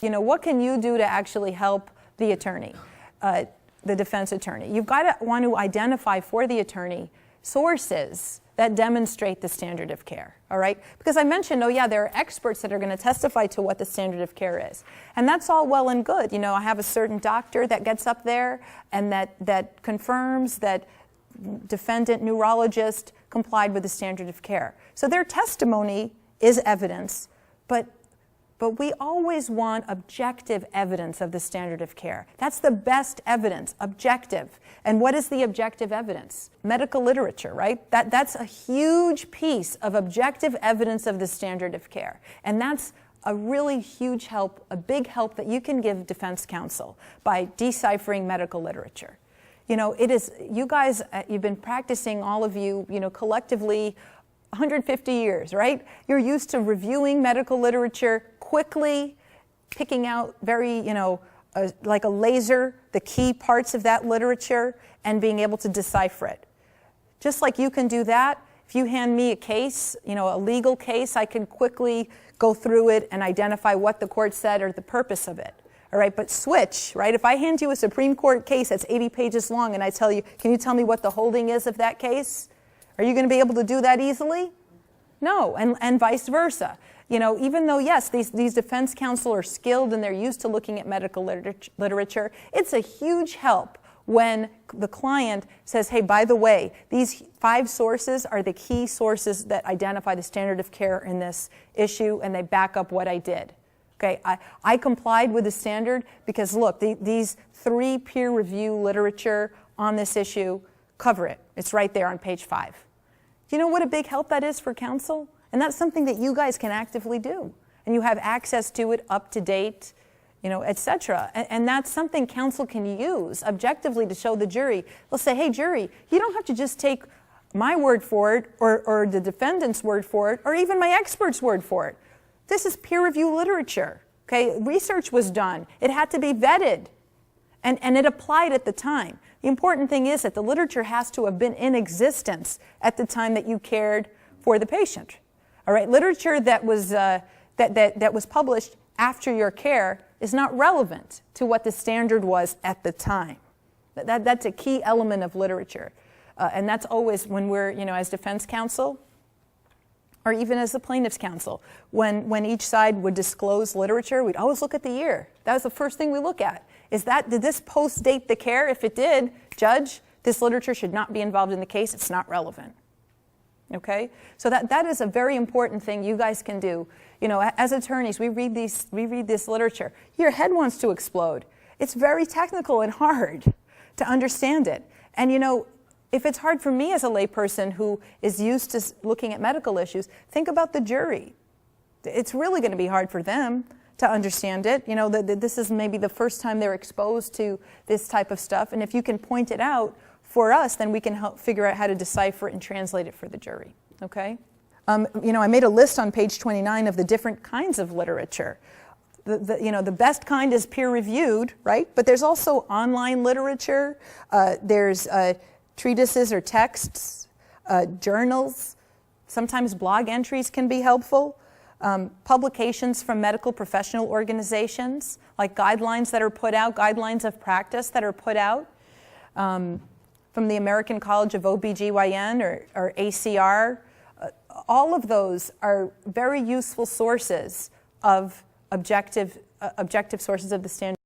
You know, what can you do to actually help the attorney, the defense attorney? You've got to want to identify for the attorney sources that demonstrate the standard of care, all right? Because I mentioned, oh yeah, there are experts that are going to testify to what the standard of care is. And that's all well and good. You know, I have a certain doctor that gets up there and that confirms that defendant neurologist complied with the standard of care. So their testimony is evidence, but we always want objective evidence of the standard of care. That's the best evidence, objective. And what is the objective evidence? Medical literature, right? That's a huge piece of objective evidence of the standard of care. And that's a really huge help, a big help that you can give defense counsel by deciphering medical literature. You know, it is, you guys, you've been practicing, all of you, you know, collectively 150 years, right? You're used to reviewing medical literature quickly, picking out very, you know, like a laser, the key parts of that literature, and being able to decipher it. Just like you can do that, if you hand me a case, you know, a legal case, I can quickly go through it and identify what the court said or the purpose of it. All right, but switch, right? If I hand you a Supreme Court case that's 80 pages long and I tell you, can you tell me what the holding is of that case? Are you going to be able to do that easily? No, and vice versa. You know, even though, yes, these defense counsel are skilled and they're used to looking at medical literature, it's a huge help when the client says, hey, by the way, these 5 sources are the key sources that identify the standard of care in this issue, and they back up what I did. Okay, I complied with the standard because, look, these 3 peer review literature on this issue cover it. It's right there on page 5. Do you know what a big help that is for counsel? And that's something that you guys can actively do. And you have access to it, up to date, you know, et cetera. And that's something counsel can use objectively to show the jury. They'll say, hey, jury, you don't have to just take my word for it or the defendant's word for it or even my expert's word for it. This is peer review literature, okay? Research was done. It had to be vetted, and it applied at the time. The important thing is that the literature has to have been in existence at the time that you cared for the patient. All right, literature that was, that was published after your care is not relevant to what the standard was at the time. That's a key element of literature. And that's always when we're, you know, as defense counsel, or even as the plaintiff's counsel, when each side would disclose literature, we'd always look at the year. That was the first thing we look at. Did this post-date the care? If it did, judge, this literature should not be involved in the case. It's not relevant. Okay? So that is a very important thing you guys can do. You know, as attorneys, we read this literature. Your head wants to explode. It's very technical and hard to understand it. And you know, if it's hard for me as a layperson who is used to looking at medical issues, think about the jury. It's really going to be hard for them to understand it. You know, this is maybe the first time they're exposed to this type of stuff. And if you can point it out for us, then we can help figure out how to decipher it and translate it for the jury. Okay? You know, I made a list on page 29 of the different kinds of literature. You know, the best kind is peer-reviewed, right? But there's also online literature. There's treatises or texts, journals. Sometimes blog entries can be helpful. Publications from medical professional organizations, like guidelines that are put out, guidelines of practice that are put out from the American College of OBGYN or ACR. All of those are very useful sources of objective sources of the standard